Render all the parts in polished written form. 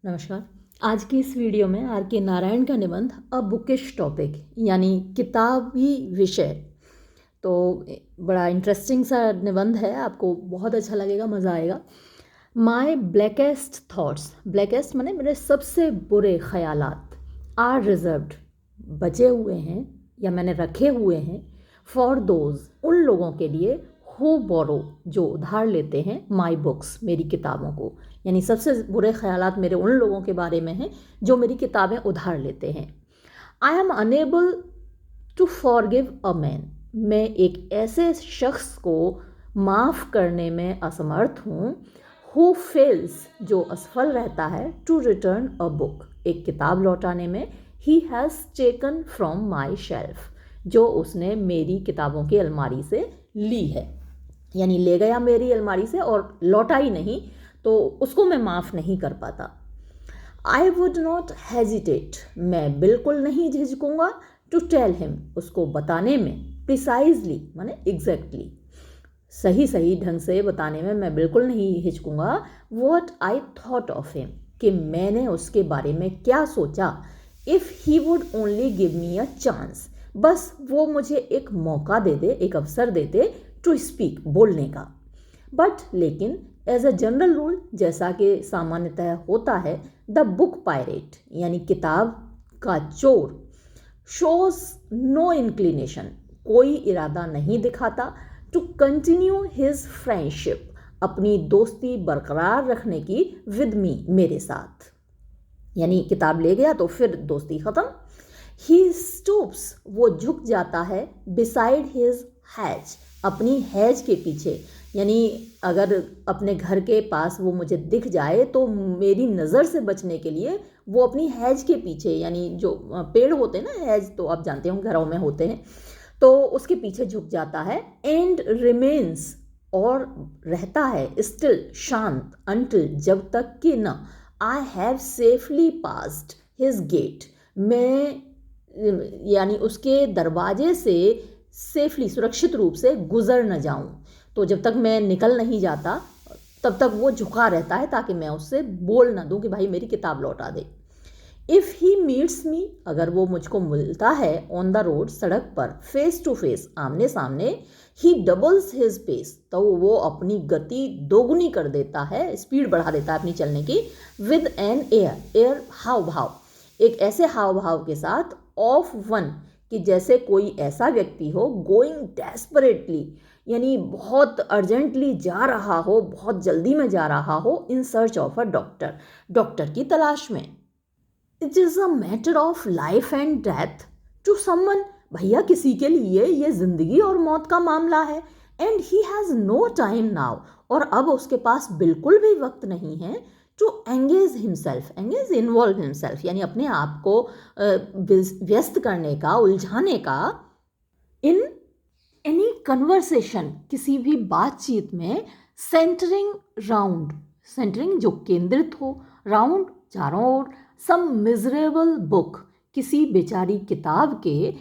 नमस्कार। आज की इस वीडियो में आर के नारायण का निबंध अ बुकिश टॉपिक यानी किताबी विषय। तो बड़ा इंटरेस्टिंग सा निबंध है, आपको बहुत अच्छा लगेगा, मज़ा आएगा। माई ब्लैकेस्ट थाट्स, ब्लैकेस्ट माने मेरे सबसे बुरे ख्यालात, आर रिजर्व्ड बचे हुए हैं या मैंने रखे हुए हैं, फॉर दोज उन लोगों के लिए, हु बोरो जो उधार लेते हैं, माई बुक्स मेरी किताबों को। यानी सबसे बुरे ख्यालात मेरे उन लोगों के बारे में हैं जो मेरी किताबें उधार लेते हैं। I am unable to forgive a man, मैं एक ऐसे शख्स को माफ़ करने में असमर्थ हूँ, हु फेल्स जो असफल रहता है, टू रिटर्न अ बुक एक किताब लौटाने में, he has taken from my shelf जो उसने मेरी किताबों की अलमारी से ली है। यानी ले गया मेरी अलमारी से और लौटा ही नहीं, तो उसको मैं माफ़ नहीं कर पाता। आई वुड नॉट हेजिटेट, मैं बिल्कुल नहीं झिझकूंगा, टू टेल हिम उसको बताने में, प्रिसाइजली माने एग्जैक्टली सही सही ढंग से बताने में मैं बिल्कुल नहीं हिचकूंगा, what I thought of him कि मैंने उसके बारे में क्या सोचा, if he would only give me a chance बस वो मुझे एक मौका दे दे, एक अवसर दे दे, टू स्पीक बोलने का। बट लेकिन एज अ जनरल रूल जैसा कि सामान्यतः होता है, द बुक पायरेट यानी किताब का चोर, शोज नो इंक्लिनेशन कोई इरादा नहीं दिखाता, टू कंटिन्यू हिज फ्रेंडशिप अपनी दोस्ती बरकरार रखने की, विद मी मेरे साथ। यानी किताब ले गया तो फिर दोस्ती ख़त्म। ही स्टूप्स वो झुक जाता है, बिसाइड हिज हैज अपनी हैज के पीछे। यानी अगर अपने घर के पास वो मुझे दिख जाए तो मेरी नज़र से बचने के लिए वो अपनी हैज के पीछे, यानी जो पेड़ होते हैं ना, हैज तो आप जानते हो घरों में होते हैं, तो उसके पीछे झुक जाता है। एंड रिमेन्स और रहता है, स्टिल शांत, अंटिल जब तक कि न, I have safely passed his gate मैं यानी उसके दरवाजे से सेफली सुरक्षित रूप से गुजर न जाऊं। तो जब तक मैं निकल नहीं जाता तब तक वो झुका रहता है ताकि मैं उससे बोल ना दूं कि भाई मेरी किताब लौटा दे। इफ़ ही मीट्स मी अगर वो मुझको मिलता है, ऑन द रोड सड़क पर, फेस टू फेस आमने सामने, ही डबल्स हिज पेस तो वो अपनी गति दोगुनी कर देता है, स्पीड बढ़ा देता है अपनी चलने की, विद एन एयर हाव भाव एक ऐसे हाव भाव के साथ, ऑफ वन कि जैसे कोई ऐसा व्यक्ति हो, गोइंग डेस्परेटली यानी बहुत अर्जेंटली जा रहा हो, बहुत जल्दी में जा रहा हो, in search of a doctor doctor की तलाश में। It is a matter of life and death to someone भैया किसी के लिए ये जिंदगी और मौत का मामला है। And he has no time now और अब उसके पास बिल्कुल भी वक्त नहीं है, to engage himself engage involve himself यानी अपने आप को व्यस्त करने का, उलझाने का, इन एनी कन्वर्सेशन किसी भी बातचीत में, सेंटरिंग राउंड सेंटरिंग जो केंद्रित हो, राउंड चारों ओर, सम मिजरेबल बुक किसी बेचारी किताब के,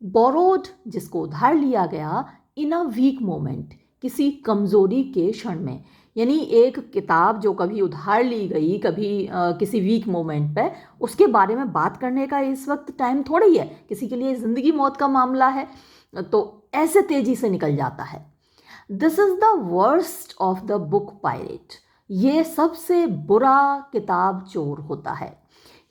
बोरोड जिसको उधार लिया गया, इन अ वीक मोमेंट किसी कमज़ोरी के क्षण में। यानी एक किताब जो कभी उधार ली गई, कभी किसी वीक मोमेंट पे, उसके बारे में बात करने का इस वक्त टाइम थोड़ा ही है, किसी के लिए ज़िंदगी मौत का मामला है, तो ऐसे तेजी से निकल जाता है। This is the worst of the book pirate, ये सबसे बुरा किताब चोर होता है।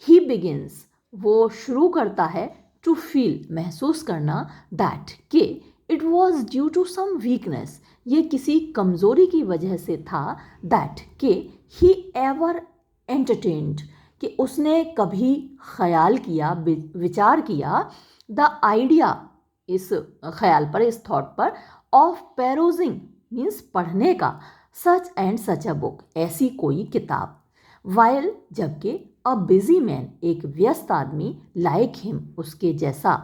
ही बिगिंस वो शुरू करता है, टू फील महसूस करना, दैट के it was due to some weakness ये किसी कमजोरी की वजह से था, दैट के ही एवर एंटरटेन्ड कि उसने कभी ख्याल किया, विचार किया, द आइडिया इस ख्याल पर, इस थॉट पर, ऑफ पेरोजिंग मीन्स पढ़ने का, such and such a book ऐसी कोई किताब, वाइल जबकि अ बिजी मैन एक व्यस्त आदमी, लाइक हिम उसके जैसा,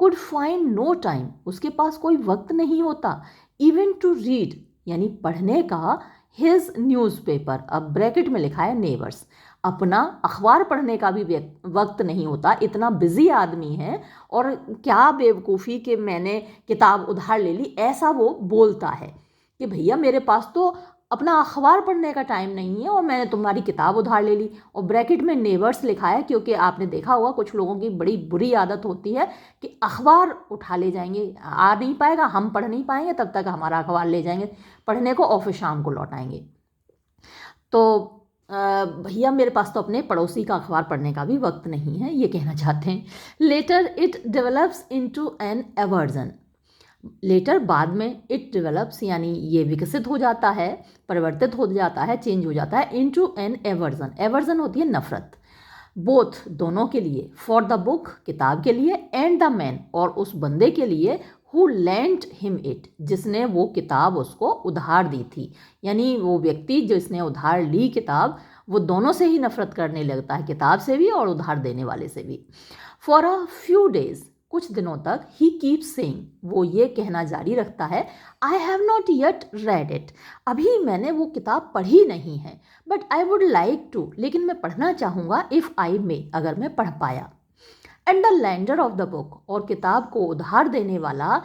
कुड फाइंड नो टाइम उसके पास कोई वक्त नहीं होता, इवन टू रीड यानी पढ़ने का, हिज न्यूज़पेपर अब ब्रैकेट में लिखा है नेबर्स अपना अखबार पढ़ने का भी वक्त नहीं होता, इतना बिजी आदमी है, और क्या बेवकूफ़ी कि मैंने किताब उधार ले ली, ऐसा वो बोलता है कि भैया मेरे पास तो अपना अखबार पढ़ने का टाइम नहीं है और मैंने तुम्हारी किताब उधार ले ली। और ब्रैकेट में नेबर्स लिखा है, क्योंकि आपने देखा होगा कुछ लोगों की बड़ी बुरी आदत होती है कि अखबार उठा ले जाएंगे, आ नहीं पाएगा, हम पढ़ नहीं पाएंगे, तब तक हमारा अखबार ले जाएंगे पढ़ने को और फिर शाम को लौट आएंगे। तो भैया मेरे पास तो अपने पड़ोसी का अखबार पढ़ने का भी वक्त नहीं है, ये कहना चाहते हैं। Later it develops into an aversion. Later बाद में इट डेवलप्स यानी ये विकसित हो जाता है, परिवर्तित हो जाता है, चेंज हो जाता है इनटू एन एवर्जन। एवर्जन होती है नफरत, बोथ दोनों के लिए, फॉर द बुक किताब के लिए, एंड द मैन और उस बंदे के लिए, हु लेंट हिम इट जिसने वो किताब उसको उधार दी थी। यानी वो व्यक्ति जिसने उधार ली किताब, वो दोनों से ही नफरत करने लगता है, किताब से भी और उधार देने वाले से भी। फॉर अ फ्यू डेज कुछ दिनों तक ही कीप सेइंग वो ये कहना जारी रखता है, I have not yet read it अभी मैंने वो किताब पढ़ी नहीं है, but I would like to लेकिन मैं पढ़ना चाहूँगा, इफ़ आई मे अगर मैं पढ़ पाया। And the lender of the book और किताब को उधार देने वाला,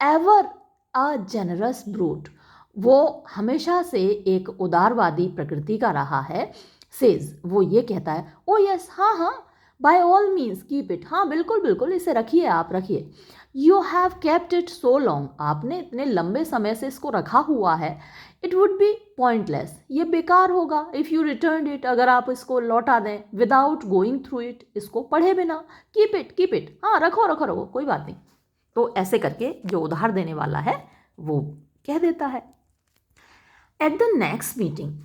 एवर अ जेनरस ब्रूट वो हमेशा से एक उदारवादी प्रकृति का रहा है, सेज वो ये कहता है, ओ यस हाँ हाँ, by all means keep it, हाँ बिल्कुल बिल्कुल इसे रखिए, आप रखिए। You have kept it so long आपने इतने लंबे समय से इसको रखा हुआ है। इट वुड बी पॉइंटलेस ये बेकार होगा, इफ़ यू रिटर्न इट अगर आप इसको लौटा दें, विदाउट गोइंग थ्रू इट इसको पढ़े बिना। कीप इट हाँ रखो रखो रखो कोई बात नहीं। तो ऐसे करके जो उधार देने वाला है वो कह देता है। एट द नेक्स्ट मीटिंग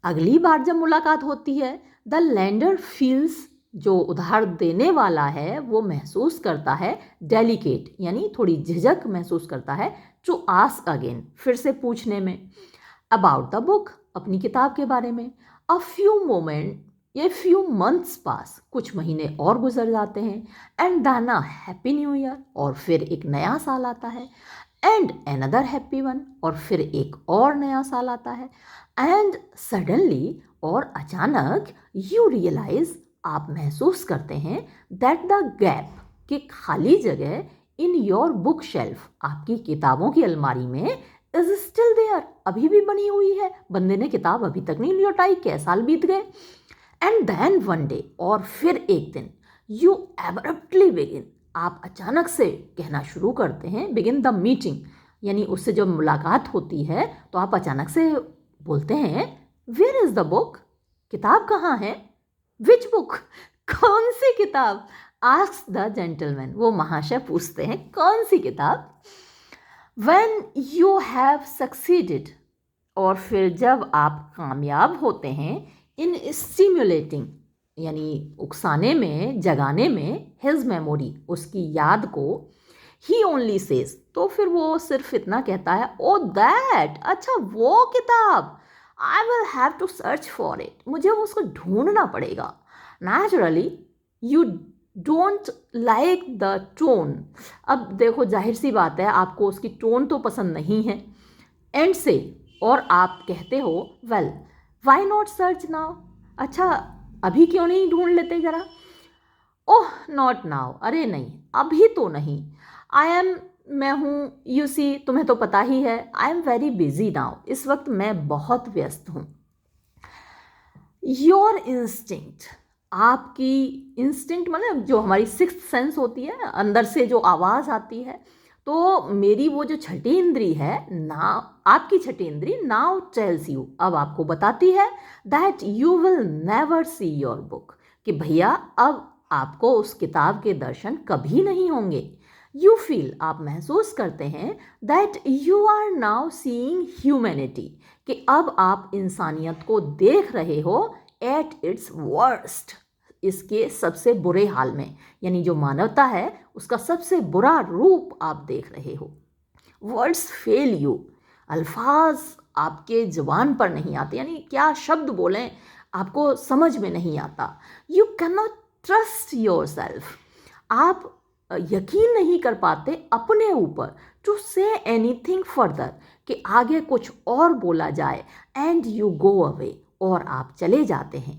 अगली बार जब मुलाकात होती है, द लैंडर फील्स जो उधार देने वाला है वो महसूस करता है, डेलिकेट यानी थोड़ी झिझक महसूस करता है, टू आस्क अगेन फिर से पूछने में, अबाउट द बुक अपनी किताब के बारे में। अ फ्यू मंथ्स पास कुछ महीने और गुजर जाते हैं, and then a happy new year और फिर एक नया साल आता है, एंड अनदर हैप्पी वन और फिर एक और नया साल आता है, एंड सडनली और अचानक, यू रियलाइज आप महसूस करते हैं, दैट द गैप कि खाली जगह इन योर बुक शेल्फ आपकी किताबों की अलमारी में, इज स्टिल देयर अभी भी बनी हुई है, बंदे ने किताब अभी तक नहीं लौटाई, कई साल बीत गए। एंड देन वन डे और फिर एक दिन, यू एब्रप्टली बिगिन आप अचानक से कहना शुरू करते हैं, बिगिन द मीटिंग यानी उससे जब मुलाकात होती है तो आप अचानक से बोलते हैं, वेयर इज़ द बुक किताब कहाँ है, विच बुक कौन सी किताब, आस्क्स द जेंटलमैन वो महाशय पूछते हैं कौन सी किताब। व्हेन यू हैव सक्सीडेड और फिर जब आप कामयाब होते हैं, इन स्टिम्युलेटिंग यानी उकसाने में, जगाने में, हिज मेमोरी उसकी याद को, ही ओनली सेज तो फिर वो सिर्फ इतना कहता है, ओ दैट अच्छा वो किताब, I will have to search for it मुझे उसको ढूंढना पड़ेगा। Naturally you don't like the tone अब देखो जाहिर सी बात है आपको उसकी टोन तो पसंद नहीं है, एंड से और आप कहते हो, well why not search now अच्छा अभी क्यों नहीं ढूंढ लेते ज़रा। ओह नॉट नाउ अरे नहीं अभी तो नहीं, आई एम मैं हूँ, यू सी तुम्हें तो पता ही है, I am very busy now इस वक्त मैं बहुत व्यस्त हूँ। योर इंस्टिंक्ट आपकी इंस्टिंक्ट मतलब जो हमारी सिक्स्थ सेंस होती है, अंदर से जो आवाज़ आती है, तो मेरी वो जो छठी इंद्री है ना, आपकी छठी इंद्री नाउ टेल्स यू अब आपको बताती है, that you will never see your book कि भैया अब आपको उस किताब के दर्शन कभी नहीं होंगे। यू फील आप महसूस करते हैं, that you are now seeing humanity कि अब आप इंसानियत को देख रहे हो, एट इट्स वर्स्ट इसके सबसे बुरे हाल में, यानी जो मानवता है उसका सबसे बुरा रूप आप देख रहे हो। वर्ड्स फेल यू अल्फाज आपके ज़ुबान पर नहीं आते, यानी क्या शब्द बोलें आपको समझ में नहीं आता। You can not trust your self आप यकीन नहीं कर पाते अपने ऊपर, टू से एनीथिंग फर्दर कि आगे कुछ और बोला जाए, एंड यू गो अवे और आप चले जाते हैं।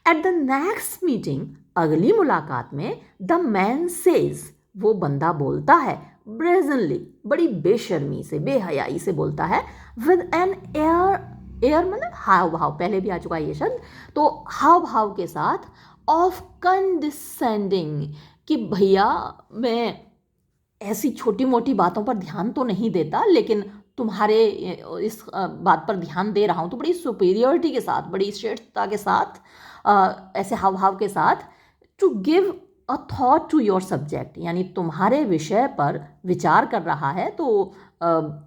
एट द नेक्स्ट मीटिंग अगली मुलाकात में, द मैन सेज वो बंदा बोलता है, ब्रेजनली, बड़ी बेशर्मी से, बेहयाई से बोलता है, विद एन एयर मतलब हाव भाव, पहले भी आ चुका है ये शब्द, तो हाव भाव के साथ, ऑफ कंडिसेंडिंग, कि भैया मैं ऐसी छोटी मोटी बातों पर ध्यान तो नहीं देता, लेकिन तुम्हारे इस बात पर ध्यान दे रहा हूँ, तो बड़ी सुपीरियरिटी के साथ, बड़ी श्रेष्ठता के साथ, ऐसे हाव भाव के साथ, to give a thought to your subject, यानी तुम्हारे विषय पर विचार कर रहा है, तो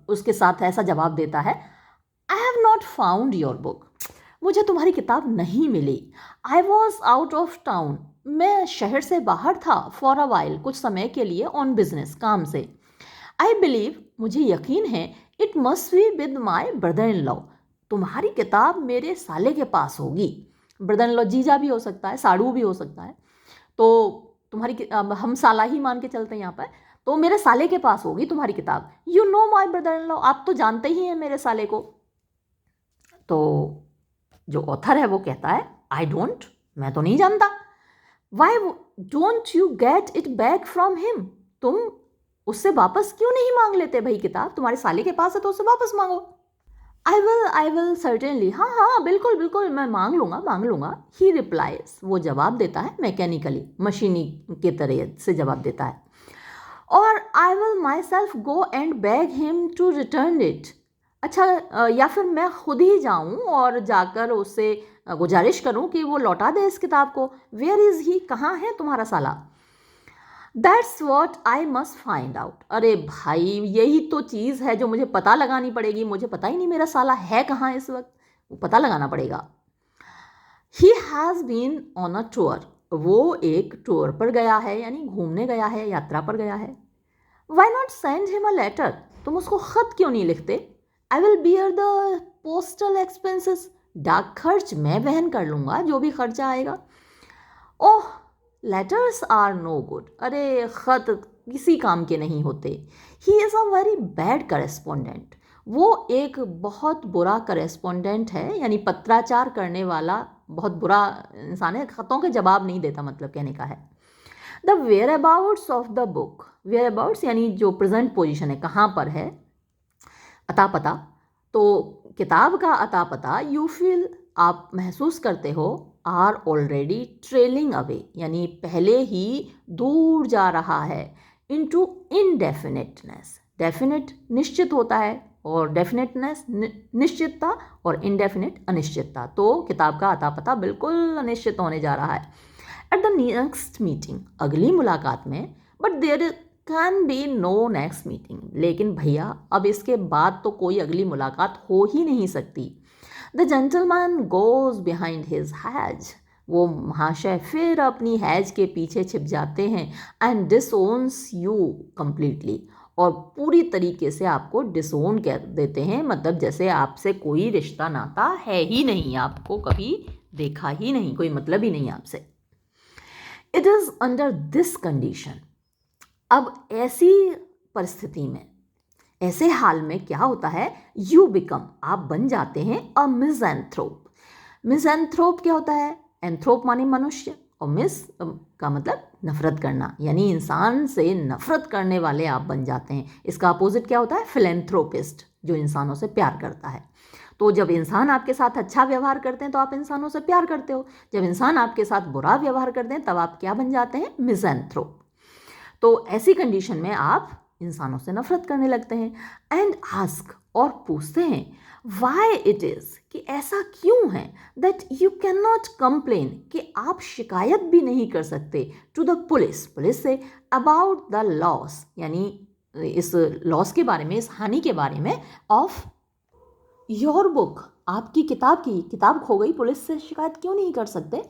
उसके साथ ऐसा जवाब देता है, I have not found your book, मुझे तुम्हारी किताब नहीं मिली, I was out of town, मैं शहर से बाहर था, फॉर अ वाइल, कुछ समय के लिए, ऑन बिजनेस, काम से, आई बिलीव, मुझे यकीन है, it must be with my brother in law, तुम्हारी किताब मेरे साले के पास होगी, ब्रदर इन लॉ जीजा भी हो सकता है, साड़ू भी हो सकता है, तो तुम्हारी हम साला ही मान के चलते हैं यहाँ पर, तो मेरे साले के पास होगी तुम्हारी किताब, you know my brother in law, आप तो जानते ही हैं मेरे साले को। तो जो ऑथर है वो कहता है, आई डोंट, मैं तो नहीं जानता, why don't you get it back from him, तुम उससे वापस क्यों नहीं मांग लेते भाई किताब, तुम्हारे साले के पास है तो उससे वापस मांगो। आई विल सर्टेनली, हाँ हाँ बिल्कुल बिल्कुल, मैं मांग लूँगा, ही रिप्लाइज, वो जवाब देता है मैकेनिकली, मशीनी के तरह से जवाब देता है, और I will myself go and beg him to return it, अच्छा या फिर मैं खुद ही जाऊं और जाकर उससे गुजारिश करूं कि वो लौटा दे इस किताब को, वेयर इज़ ही, कहाँ है तुम्हारा साला, that's what I must find out, अरे भाई यही तो चीज़ है जो मुझे पता लगानी पड़ेगी, मुझे पता ही नहीं मेरा साला है कहाँ इस वक्त, वो पता लगाना पड़ेगा। He has been on a tour, वो एक टूर पर गया है, यानी घूमने गया है, यात्रा पर गया है। Why not send him a letter, तुम उसको खत क्यों नहीं लिखते, I will bear the postal expenses, डाक खर्च मैं वहन कर लूँगा, जो भी खर्चा आएगा। ओह लेटर्स आर नो गुड, अरे ख़त किसी काम के नहीं होते। He is a very bad correspondent, वो एक बहुत बुरा करेस्पोंडेंट है, यानी पत्राचार करने वाला बहुत बुरा इंसान है, ख़तों के जवाब नहीं देता, मतलब कहने का है। The whereabouts of the book, whereabouts यानी जो प्रेजेंट पोजिशन है, कहाँ पर है, अता पता, तो किताब का अता पता, यू फील, आप महसूस करते हो, आर ऑलरेडी ट्रेलिंग अवे, यानी पहले ही दूर जा रहा है, इनटू इनडेफिनेटनेस, डेफिनेट निश्चित होता है, और डेफिनेटनेस निश्चितता, और इनडेफिनेट अनिश्चितता, तो किताब का अता पता बिल्कुल अनिश्चित होने जा रहा है। एट द नेक्स्ट मीटिंग, अगली मुलाकात में, but there can be no next meeting, लेकिन भैया अब इसके बाद तो कोई अगली मुलाकात हो ही नहीं सकती। The gentleman goes behind his has, वो महाशय फिर अपनी हैज के पीछे छिप जाते हैं, एंड डिसोन्स यू कंप्लीटली, और पूरी तरीके से आपको डिसोन कर देते हैं, मतलब जैसे आपसे कोई रिश्ता नाता है ही नहीं, आपको कभी देखा ही नहीं, कोई मतलब ही नहीं आपसे। It is under this condition, अब ऐसी परिस्थिति में, ऐसे हाल में क्या होता है, यू बिकम, आप बन जाते हैं अ मिज़ैंथ्रोप। मिज़ैंथ्रोप क्या होता है, एंथ्रोप माने मनुष्य, और मिस का मतलब नफरत करना, यानी इंसान से नफरत करने वाले आप बन जाते हैं। इसका अपोजिट क्या होता है, फिलैंथ्रोपिस्ट, जो इंसानों से प्यार करता है। तो जब इंसान आपके साथ अच्छा व्यवहार करते हैं तो आप इंसानों से प्यार करते हो, जब इंसान आपके साथ बुरा व्यवहार करते हैं तब आप क्या बन जाते हैं, मिज़ैंथ्रोप। तो ऐसी कंडीशन में आप इंसानों से नफरत करने लगते हैं। एंड आस्क, और पूछते हैं, वाई इट इज़, कि ऐसा क्यों है, that you can not complain, कि आप शिकायत भी नहीं कर सकते, टू द पुलिस, पुलिस से, अबाउट द लॉस, यानी इस लॉस के बारे में, इस हानि के बारे में, ऑफ योर बुक, आपकी किताब खो गई, पुलिस से शिकायत क्यों नहीं कर सकते।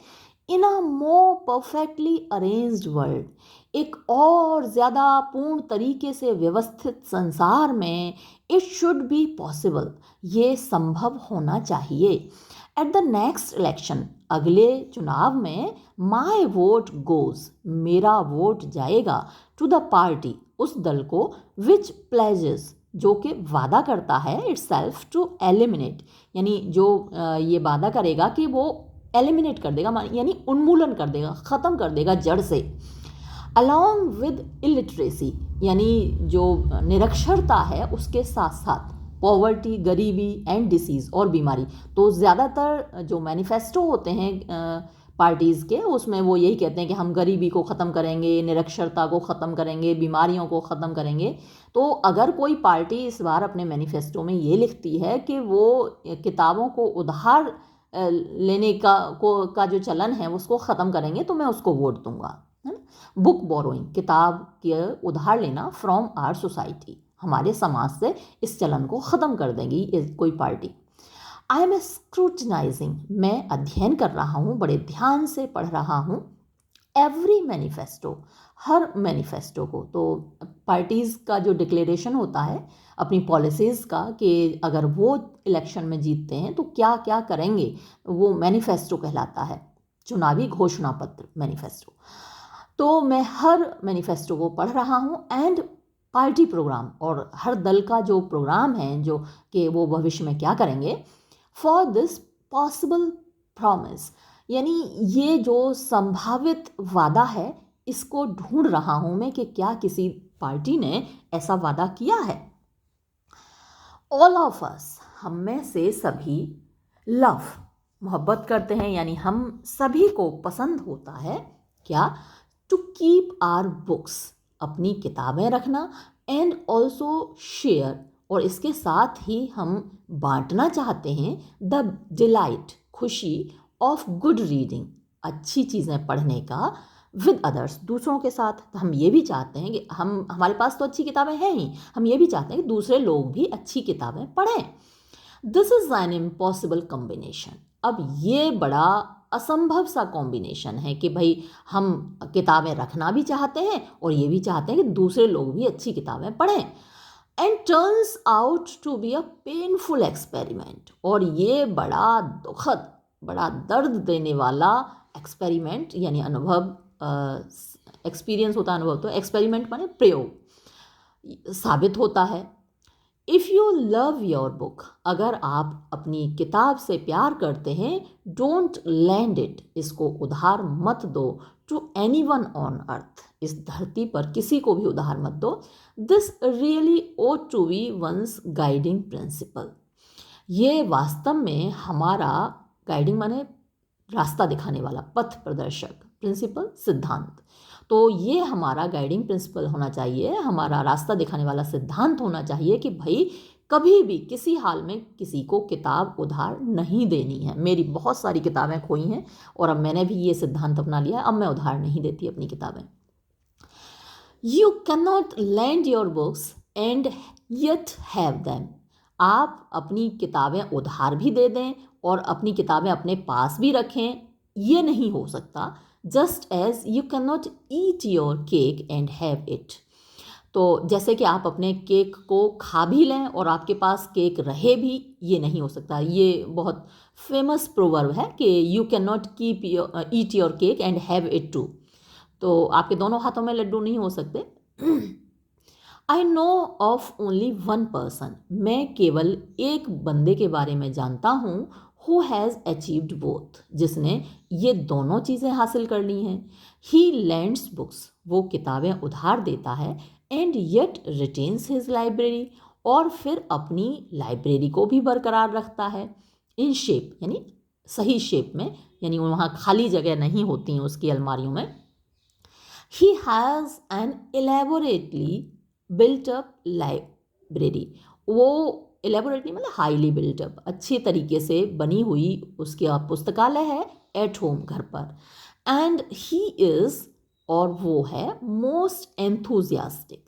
इन अ मोर परफेक्टली अरेंज्ड वर्ल्ड, एक और ज़्यादा पूर्ण तरीके से व्यवस्थित संसार में, इट शुड बी पॉसिबल, ये संभव होना चाहिए। एट द नेक्स्ट इलेक्शन, अगले चुनाव में, माई वोट गोज, मेरा वोट जाएगा, टू द पार्टी, उस दल को, विच प्लेजेस, जो कि वादा करता है, इट्स सेल्फ टू एलिमिनेट, यानी जो ये वादा करेगा कि वो एलिमिनेट कर देगा, यानी उन्मूलन कर देगा, ख़त्म कर देगा जड़ से, अलॉन्ग विद इलिटरेसी, यानी जो निरक्षरता है उसके साथ साथ पॉवर्टी, गरीबी एंड डिसीज़ और बीमारी। तो ज़्यादातर जो मैनिफेस्टो होते हैं पार्टीज़ के, उसमें वो यही कहते हैं कि हम गरीबी को ख़त्म करेंगे, निरक्षरता को ख़त्म करेंगे, बीमारियों को ख़त्म करेंगे। तो अगर कोई पार्टी इस बार अपने मैनिफेस्टो में ये लिखती है कि वो किताबों को उधार लेने का जो चलन है उसको ख़त्म करेंगे, तो मैं उसको वोट दूंगा, है ना। बुक बोरोइंग, किताब के उधार लेना फ्रॉम आवर सोसाइटी, हमारे समाज से इस चलन को ख़त्म कर देंगी कोई पार्टी। आई एम स्क्रूटनाइजिंग, मैं अध्ययन कर रहा हूँ, बड़े ध्यान से पढ़ रहा हूँ। एवरी मैनिफेस्टो, हर मैनिफेस्टो को। तो पार्टीज़ का जो डिक्लेरेशन होता है अपनी पॉलिसीज़ का कि अगर वो इलेक्शन में जीतते हैं तो क्या क्या करेंगे, वो मैनिफेस्टो कहलाता है, चुनावी घोषणा पत्र, मैनिफेस्टो। तो मैं हर मैनिफेस्टो को पढ़ रहा हूँ एंड पार्टी प्रोग्राम, और हर दल का जो प्रोग्राम है जो कि वो भविष्य में क्या करेंगे, फॉर दिस पॉसिबल प्रॉमिस, यानी ये जो संभावित वादा है इसको ढूंढ रहा हूं मैं कि क्या किसी पार्टी ने ऐसा वादा किया है। ऑल ऑफ अस, हम में से सभी, लव, मोहब्बत करते हैं, यानी हम सभी को पसंद होता है क्या, टू कीप आवर बुक्स, अपनी किताबें रखना, एंड ऑल्सो शेयर, और इसके साथ ही हम बांटना चाहते हैं, द डिलाइट, खुशी, ऑफ गुड रीडिंग, अच्छी चीज़ें पढ़ने का, विद अदर्स, दूसरों के साथ। हम ये भी चाहते हैं कि हमारे पास तो अच्छी किताबें हैं ही, हम ये भी चाहते हैं कि दूसरे लोग भी अच्छी किताबें पढ़ें। This is an impossible combination, अब ये बड़ा असंभव सा कॉम्बिनेशन है कि भाई हम किताबें रखना भी चाहते हैं और ये भी चाहते हैं कि दूसरे लोग भी अच्छी किताबें पढ़ें। And turns out to be a painful experiment, और ये बड़ा दुखद, बड़ा दर्द देने वाला एक्सपेरिमेंट, यानी अनुभव, एक्सपीरियंस होता है अनुभव, तो एक्सपेरिमेंट माने प्रयोग, साबित होता है। If you love your book, अगर आप अपनी किताब से प्यार करते हैं, डोंट लैंड इट, इसको उधार मत दो, to anyone on earth, इस धरती पर किसी को भी उधार मत दो। This really ought to be one's guiding principle, ये वास्तव में हमारा, गाइडिंग माने रास्ता दिखाने वाला, पथ प्रदर्शक, प्रिंसिपल सिद्धांत, तो ये हमारा गाइडिंग प्रिंसिपल होना चाहिए, हमारा रास्ता दिखाने वाला सिद्धांत होना चाहिए कि भाई कभी भी किसी हाल में किसी को किताब उधार नहीं देनी है। मेरी बहुत सारी किताबें खोई हैं और अब मैंने भी ये सिद्धांत अपना लिया है, अब मैं उधार नहीं देती अपनी किताबें। You can not land your books and yet have them, आप अपनी किताबें उधार भी दे दें और अपनी किताबें अपने पास भी रखें, ये नहीं हो सकता। Just as you cannot eat your cake and have it, तो जैसे कि आप अपने केक को खा भी लें और आपके पास केक रहे भी, ये नहीं हो सकता। ये बहुत फेमस प्रोवर्ब है कि you cannot eat your cake and have it too, तो आपके दोनों हाथों में लड्डू नहीं हो सकते। I know of only one person, मैं केवल एक बंदे के बारे में जानता हूँ, हु हैज़ अचीव्ड बोथ, जिसने ये दोनों चीज़ें हासिल कर ली हैं। ही लैंड्स बुक्स, वो किताबें उधार देता है, and yet retains his library, और फिर अपनी लाइब्रेरी को भी बरकरार रखता है, इन शेप, यानी सही शेप में, यानी वहाँ खाली जगह नहीं होती हैं उसकी अलमारियों में। He has an elaborately built up library, वो एलेबोरेटली मतलब हाईली बिल्ट अप, अच्छे तरीके से बनी हुई उसकी पुस्तकालय है, एट होम, घर पर। एंड ही इज़, और वो है, मोस्ट एंथुजियास्टिक,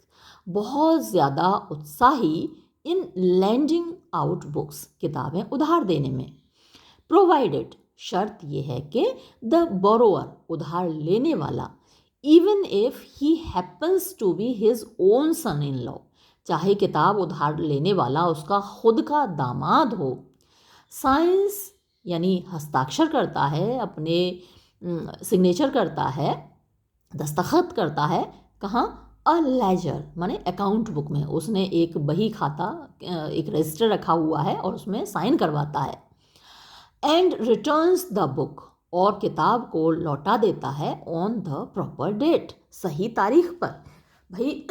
बहुत ज़्यादा उत्साही, इन लैंडिंग आउट बुक्स, किताबें उधार देने में। प्रोवाइडेड, शर्त यह है कि द बोरोअर, उधार लेने वाला, even if he happens to be his own son in law, चाहे किताब उधार लेने वाला उसका खुद का दामाद हो। साइंस, यानी हस्ताक्षर करता है, अपने सिग्नेचर करता है, दस्तखत करता है, कहाँ, अ लेजर माने अकाउंट बुक में, उसने एक बही खाता, एक रजिस्टर रखा हुआ है और उसमें साइन करवाता है। एंड रिटर्न्स द बुक, और किताब को लौटा देता है ऑन द प्रॉपर डेट, सही तारीख पर। भाई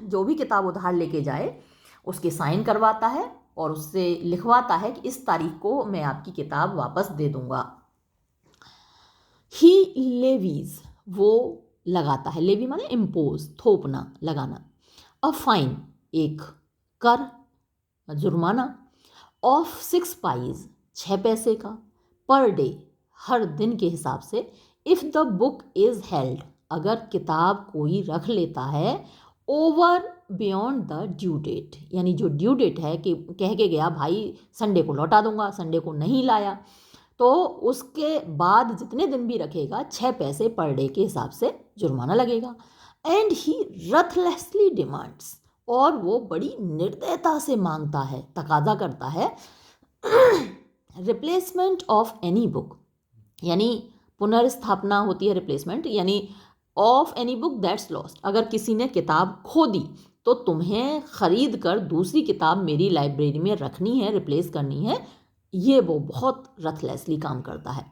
जो भी किताब उधार लेके जाए उसके साइन करवाता है और उससे लिखवाता है कि इस तारीख को मैं आपकी किताब वापस दे दूंगा। ही लेवीज, वो लगाता है, लेवी माने इम्पोज, थोपना, लगाना। अ फाइन, एक कर, जुर्माना। ऑफ 6 पाइज, 6 पैसे का। पर डे, हर दिन के हिसाब से। If the book is held, अगर किताब कोई रख लेता है over beyond the due date, यानी जो ड्यू डेट है कि कह के गया भाई संडे को लौटा दूंगा, संडे को नहीं लाया, तो उसके बाद जितने दिन भी रखेगा 6 पैसे पर डे के हिसाब से जुर्माना लगेगा। एंड ही रथलेसली डिमांड्स, और वो बड़ी निर्दयता से मांगता है, तकाजा करता है, रिप्लेसमेंट ऑफ एनी बुक, यानी पुनर्स्थापना होती है रिप्लेसमेंट, यानी of any book that's lost, अगर किसी ने किताब खो दी तो तुम्हें खरीद कर दूसरी किताब मेरी लाइब्रेरी में रखनी है, रिप्लेस करनी है। ये वो बहुत रथलेसली काम करता है।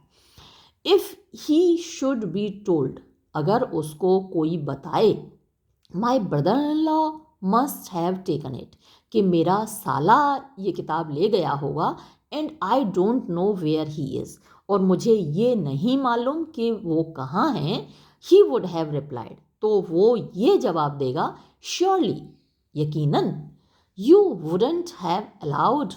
If he should be told, अगर उसको कोई बताए, my brother in law must have taken it, कि मेरा साला ये किताब ले गया होगा, and I don't know where he is, और मुझे ये नहीं मालूम कि वो कहाँ हैं। ही वुड हैव रिप्लाइड, तो वो ये जवाब देगा, श्योरली, यकीनन। यू वुडंट हैव अलाउड,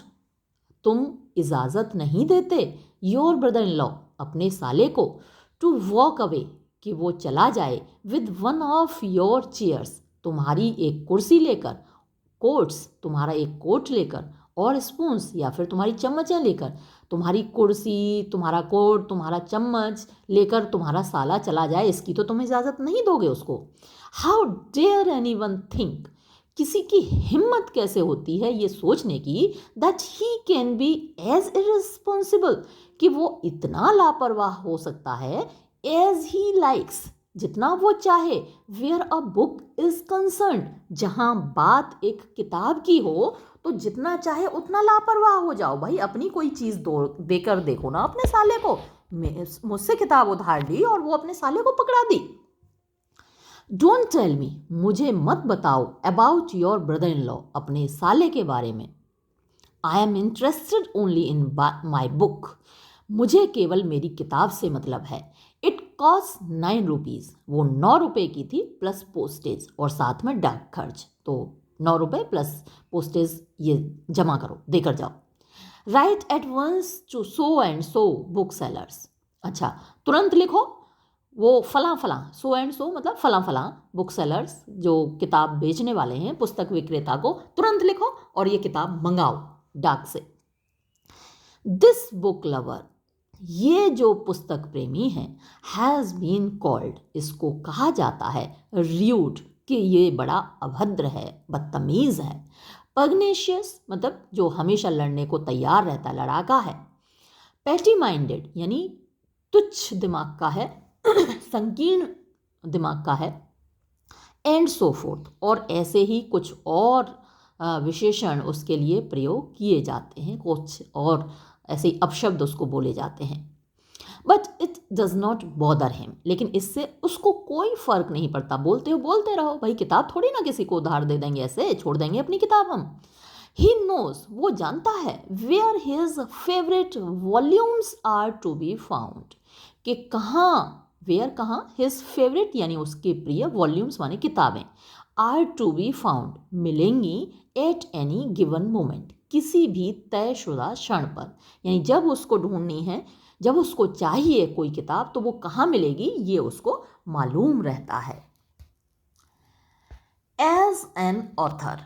तुम इजाज़त नहीं देते, योर ब्रदर इन लॉ, अपने साले को, टू वॉक अवे, कि वो चला जाए, with one of your chairs, तुम्हारी एक कुर्सी लेकर, कोट्स, तुम्हारा एक कोट लेकर, और स्पून्स, या फिर तुम्हारी चम्मचें लेकर, तुम्हारी कुर्सी, तुम्हारा कोट, तुम्हारा चम्मच लेकर तुम्हारा साला चला जाए, इसकी तो तुम इजाज़त नहीं दोगे उसको। How dare anyone think, किसी की हिम्मत कैसे होती है ये सोचने की, that he can be as irresponsible, कि वो इतना लापरवाह हो सकता है, एज ही लाइक्स, जितना वो चाहे, where a book is concerned, जहाँ बात एक किताब की हो तो जितना चाहे उतना लापरवाह हो जाओ। भाई अपनी कोई चीज़ देकर देखो ना अपने साले को, मुझसे किताब उधार ली और वो अपने साले को पकड़ा दी। डोंट टेल मी, मुझे मत बताओ, about your brother in law, अपने साले के बारे में। I am interested only in my book, मुझे केवल मेरी किताब से मतलब है। इट कॉस्ट 9 रुपीज़, वो 9 रुपये की थी, प्लस पोस्टेज, और साथ में डाक खर्च, तो 9 रुपये प्लस पोस्टेज ये जमा करो, देकर जाओ। Right at once to so and so book sellers, अच्छा तुरंत लिखो, वो फलां फलां, सो एंड सो मतलब फलां फलां बुक सेलर्स, जो किताब बेचने वाले हैं, पुस्तक विक्रेता को तुरंत लिखो और ये किताब मंगाओ डाक से। दिस बुक लवर, ये जो पुस्तक प्रेमी है, हैज़ बीन कॉल्ड, इसको कहा जाता है, र्यूड, कि ये बड़ा अभद्र है, बदतमीज़ है। पग्नेशियस मतलब जो हमेशा लड़ने को तैयार रहता, लड़ाका है। पैटी माइंडेड यानी तुच्छ दिमाग का है, संकीर्ण दिमाग का है। एंड सो फोर्थ, और ऐसे ही कुछ और विशेषण उसके लिए प्रयोग किए जाते हैं, कुछ और ऐसे अपशब्द उसको बोले जाते हैं। But it does not bother him, लेकिन इससे उसको कोई फर्क नहीं पड़ता, बोलते हो बोलते रहो, भाई किताब थोड़ी ना किसी को उधार दे देंगे, ऐसे छोड़ देंगे अपनी किताब हम। ही नोज, वो जानता है, where his favourite volumes are to be found, कि कहाँ, वेयर कहाँ, हिज फेवरेट यानी उसके प्रिय, वॉल्यूम्स माने किताबें, आर टू बी फाउंड मिलेंगी, एट एनी गिवन मोमेंट, किसी भी तयशुदा क्षण पर, यानी जब उसको ढूंढनी है, जब उसको चाहिए कोई किताब, तो वो कहाँ मिलेगी ये उसको मालूम रहता है। एज एन ऑथर,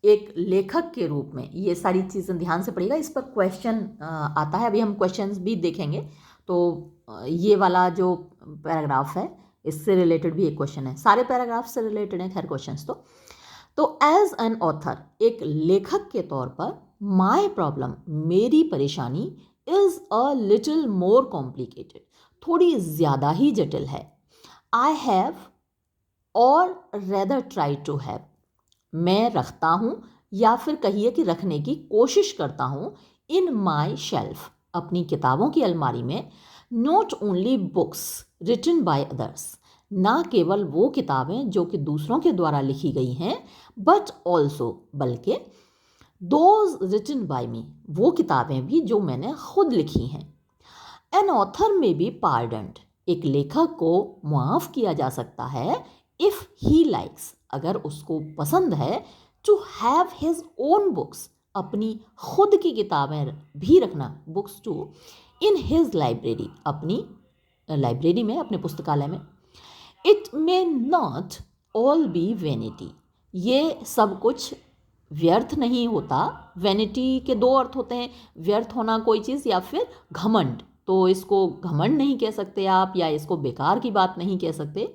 एक लेखक के रूप में, ये सारी चीज़ें ध्यान से पढ़िएगा, इस पर क्वेश्चन आता है, अभी हम क्वेश्चंस भी देखेंगे। तो ये वाला जो पैराग्राफ है इससे रिलेटेड भी एक क्वेश्चन है, सारे पैराग्राफ से रिलेटेड हैं खैर क्वेश्चंस। तो एज एन ऑथर, एक लेखक के तौर पर, माई प्रॉब्लम, मेरी परेशानी, is a little more complicated, थोड़ी ज़्यादा ही जटिल है। आई हैव और रेदर ट्राई टू हैव, मैं रखता हूँ या फिर कहिए कि रखने की कोशिश करता हूँ, इन माई शेल्फ, अपनी किताबों की अलमारी में, not only books written by others, ना केवल वो किताबें जो कि दूसरों के द्वारा लिखी गई हैं, बट ऑल्सो बल्कि दोज रिटन बाय मी, वो किताबें भी जो मैंने खुद लिखी हैं। एन ऑथर में बी पार्डन्ड, एक लेखक को मुआफ़ किया जा सकता है, इफ़ ही लाइक्स, अगर उसको पसंद है, to have his own books, अपनी खुद की किताबें भी रखना, books too, in his library, अपनी लाइब्रेरी में, अपने पुस्तकालय में। It may not all be vanity, ये सब कुछ व्यर्थ नहीं होता। वैनिटी के दो अर्थ होते हैं, व्यर्थ होना कोई चीज़ या फिर घमंड, तो इसको घमंड नहीं कह सकते आप, या इसको बेकार की बात नहीं कह सकते।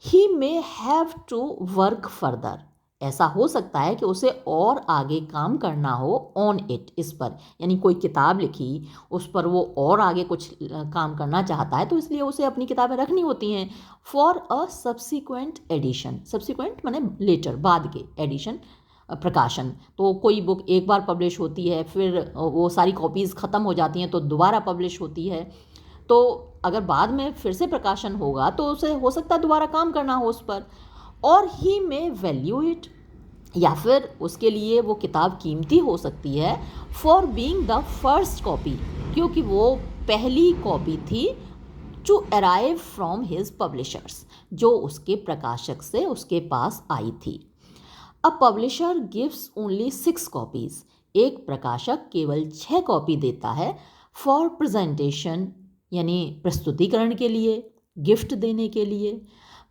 He may have to work further, ऐसा हो सकता है कि उसे और आगे काम करना हो, ऑन इट, इस पर, यानी कोई किताब लिखी, उस पर वो और आगे कुछ काम करना चाहता है, तो इसलिए उसे अपनी किताबें रखनी होती हैं for a subsequent edition. Subsequent माने लेटर, बाद के, एडिशन प्रकाशन। तो कोई बुक एक बार पब्लिश होती है, फिर वो सारी कॉपीज़ ख़त्म हो जाती हैं तो दोबारा पब्लिश होती है, तो अगर बाद में फिर से प्रकाशन होगा तो उसे हो सकता है दोबारा काम करना हो उस पर। और ही में वैल्यू इट, या फिर उसके लिए वो किताब कीमती हो सकती है, for being the first copy, क्योंकि वो पहली कॉपी थी, to arrive from his publishers, जो उसके प्रकाशक से उसके पास आई थी। A publisher gives only 6 copies, एक प्रकाशक केवल 6 कॉपी देता है, फॉर प्रेजेंटेशन, यानी प्रस्तुतिकरण के लिए, गिफ्ट देने के लिए।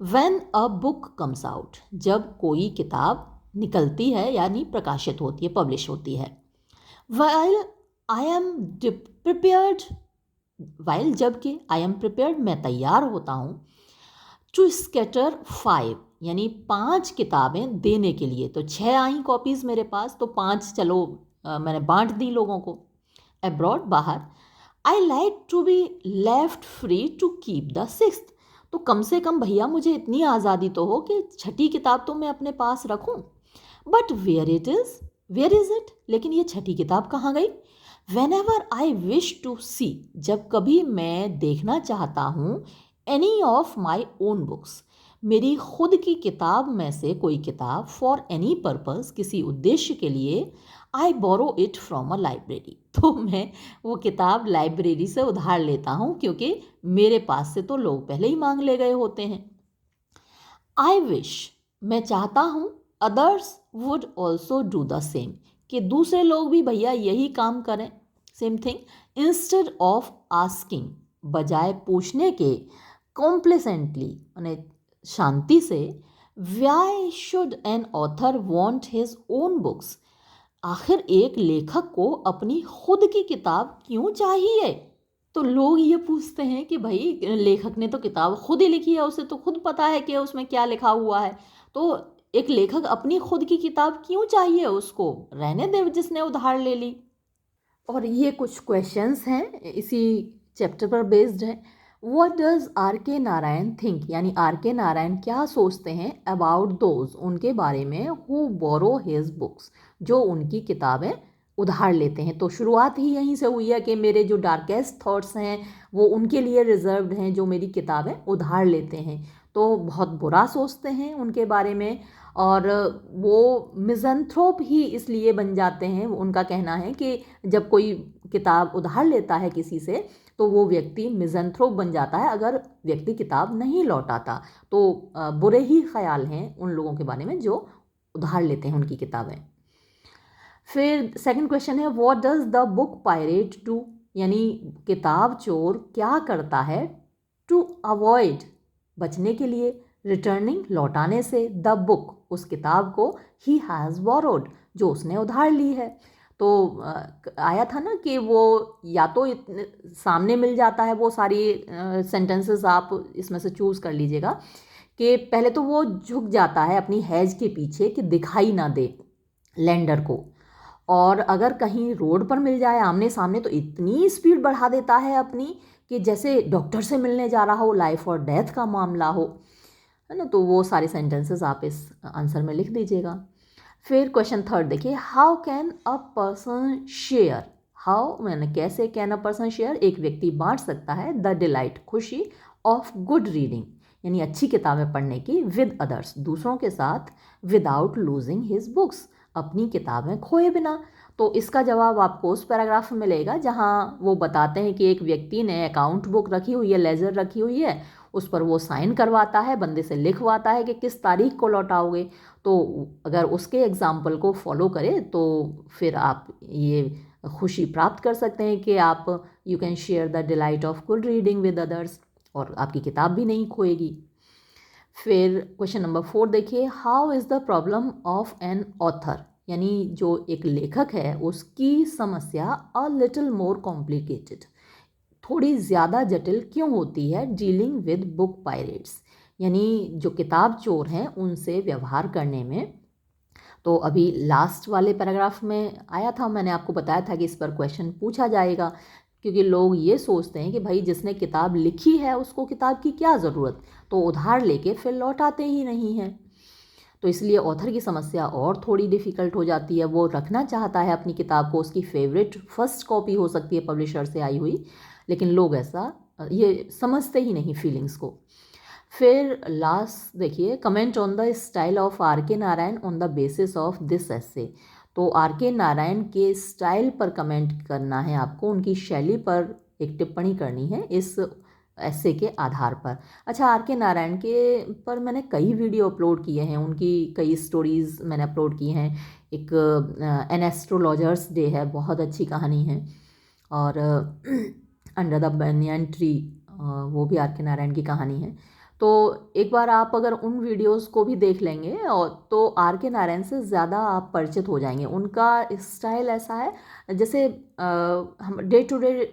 When a book comes out, जब कोई किताब निकलती है यानी प्रकाशित होती है, पब्लिश होती है। While I am prepared, while जबकि आई एम प्रिपेयर्ड, मैं तैयार होता हूँ, टू स्कैटर 5, यानी 5 किताबें देने के लिए। तो 6 आई कॉपीज़ मेरे पास, तो 5 चलो मैंने बांट दी लोगों को। अब्रॉड, बाहर, I like to be left free to keep the 6th, तो कम से कम भैया मुझे इतनी आज़ादी तो हो कि छठी किताब तो मैं अपने पास रखूं। बट वेयर इज़ इट, लेकिन ये छठी किताब कहाँ गई। Whenever I wish to see, जब कभी मैं देखना चाहता हूँ, any of my own books, मेरी खुद की किताब में से कोई किताब, फॉर एनी पर्पज़, किसी उद्देश्य के लिए, I borrow it from a library, तो मैं वो किताब लाइब्रेरी से उधार लेता हूँ, क्योंकि मेरे पास से तो लोग पहले ही मांग ले गए होते हैं। आई विश, मैं चाहता हूँ, others would also do the same, कि दूसरे लोग भी भैया यही काम करें, same thing. Instead of asking, बजाय पूछने के, कॉम्प्लेसेंटली माने शांति से, why should an author want his own books, आखिर एक लेखक को अपनी खुद की किताब क्यों चाहिए। तो लोग ये पूछते हैं कि भाई लेखक ने तो किताब खुद ही लिखी है, उसे तो खुद पता है कि उसमें क्या लिखा हुआ है, तो एक लेखक अपनी खुद की किताब क्यों चाहिए, उसको रहने दे जिसने उधार ले ली। और ये कुछ क्वेश्चंस हैं, इसी चैप्टर पर बेस्ड हैं। What does are K Narayan think, यानी आर के नारायण क्या सोचते हैं, अबाउट दोज, उनके बारे में, हु बोरो हिज बुक्स, जो उनकी किताबें उधार लेते हैं। तो शुरुआत ही यहीं से हुई है कि मेरे जो डार्केस्ट थॉट्स हैं वो उनके लिए रिजर्व्ड हैं, जो मेरी किताबें उधार लेते हैं, तो बहुत बुरा सोचते हैं उनके बारे में। और वो मिज़anthrope ही इसलिए बन जाते हैं, उनका कहना है कि जब कोई किताब उधार लेता है किसी से, तो वो व्यक्ति मिज़anthrope बन जाता है, अगर व्यक्ति किताब नहीं लौटाता। तो बुरे ही ख्याल हैं उन लोगों के बारे में जो उधार लेते हैं उनकी किताबें। फिर सेकंड क्वेश्चन है, what does the book pirate do, यानी किताब चोर क्या करता है, टू अवॉइड, बचने के लिए, रिटर्निंग, लौटाने से, द बुक, उस किताब को, ही हैज़ बोरोड, जो उसने उधार ली है। तो आया था ना कि वो या तो सामने मिल जाता है, वो सारी सेंटेंसेस आप इसमें से चूज़ कर लीजिएगा, कि पहले तो वो झुक जाता है अपनी हैज के पीछे कि दिखाई ना दे लैंडर को, और अगर कहीं रोड पर मिल जाए आमने सामने तो इतनी स्पीड बढ़ा देता है अपनी कि जैसे डॉक्टर से मिलने जा रहा हो, लाइफ और डेथ का मामला हो, है ना। तो वो सारे सेंटेंसेस आप इस आंसर में लिख दीजिएगा। फिर क्वेश्चन थर्ड देखिए, how can a person share, how मैंने कैसे कैन अ पर्सन शेयर, एक व्यक्ति बांट सकता है द डिलाइट खुशी ऑफ गुड रीडिंग यानी अच्छी किताबें पढ़ने की विद अदर्स दूसरों के साथ विदाउट लूजिंग हिज बुक्स अपनी किताबें खोए बिना। तो इसका जवाब आपको उस पैराग्राफ में मिलेगा जहाँ वो बताते हैं कि एक व्यक्ति ने अकाउंट बुक रखी हुई है, लेजर रखी हुई है, उस पर वो साइन करवाता है, बंदे से लिखवाता है कि किस तारीख को लौटाओगे। तो अगर उसके एग्जाम्पल को फॉलो करें तो फिर आप ये खुशी प्राप्त कर सकते हैं कि आप you can share the delight of good reading with others और आपकी किताब भी नहीं खोएगी। फिर क्वेश्चन नंबर 4 देखिए, how is the problem of an author यानी जो एक लेखक है उसकी समस्या अ लिटिल मोर कॉम्प्लिकेटेड थोड़ी ज़्यादा जटिल क्यों होती है डीलिंग विद बुक पायरेट्स यानी जो किताब चोर हैं उनसे व्यवहार करने में। तो अभी लास्ट वाले पैराग्राफ में आया था, मैंने आपको बताया था कि इस पर क्वेश्चन पूछा जाएगा क्योंकि लोग ये सोचते हैं कि भाई जिसने किताब लिखी है उसको किताब की क्या ज़रूरत, तो उधार लेके फिर लौटाते ही नहीं हैं। तो इसलिए ऑथर की समस्या और थोड़ी डिफ़िकल्ट हो जाती है। वो रखना चाहता है अपनी किताब को, उसकी फेवरेट फर्स्ट कॉपी हो सकती है पब्लिशर से आई हुई, लेकिन लोग ऐसा ये समझते ही नहीं फीलिंग्स को। फिर लास्ट देखिए, comment on the style of R K Narayan on the basis of this essay. तो आर के नारायण के स्टाइल पर कमेंट करना है आपको, उनकी शैली पर एक टिप्पणी करनी है इस ऐसे के आधार पर। अच्छा, आर के नारायण के पर मैंने कई वीडियो अपलोड किए हैं, उनकी कई स्टोरीज़ मैंने अपलोड की हैं। एक एन एस्ट्रोलॉजर्स डे है, बहुत अच्छी कहानी है, और अंडर द बनियन ट्री वो भी आर के नारायण की कहानी है। तो एक बार आप अगर उन वीडियोस को भी देख लेंगे और तो आर के नारायण से ज़्यादा आप परिचित हो जाएंगे। उनका स्टाइल ऐसा है जैसे हम डे टू डे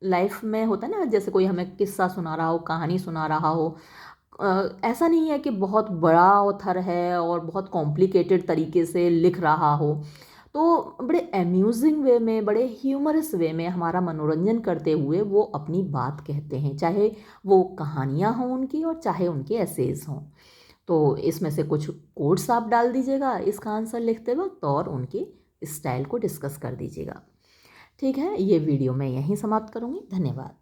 लाइफ में होता है ना, जैसे कोई हमें किस्सा सुना रहा हो, कहानी सुना रहा हो। ऐसा नहीं है कि बहुत बड़ा ऑथर है और बहुत कॉम्प्लिकेटेड तरीके से लिख रहा हो, तो बड़े अम्यूजिंग वे में, बड़े ह्यूमरस वे में हमारा मनोरंजन करते हुए वो अपनी बात कहते हैं, चाहे वो कहानियाँ हों उनकी और चाहे उनके एसेज हों। तो इसमें से कुछ कोट्स आप डाल दीजिएगा इसका आंसर लिखते वक्त और उनकी स्टाइल को डिस्कस कर दीजिएगा। ठीक है, ये वीडियो मैं यहीं समाप्त करूँगी। धन्यवाद।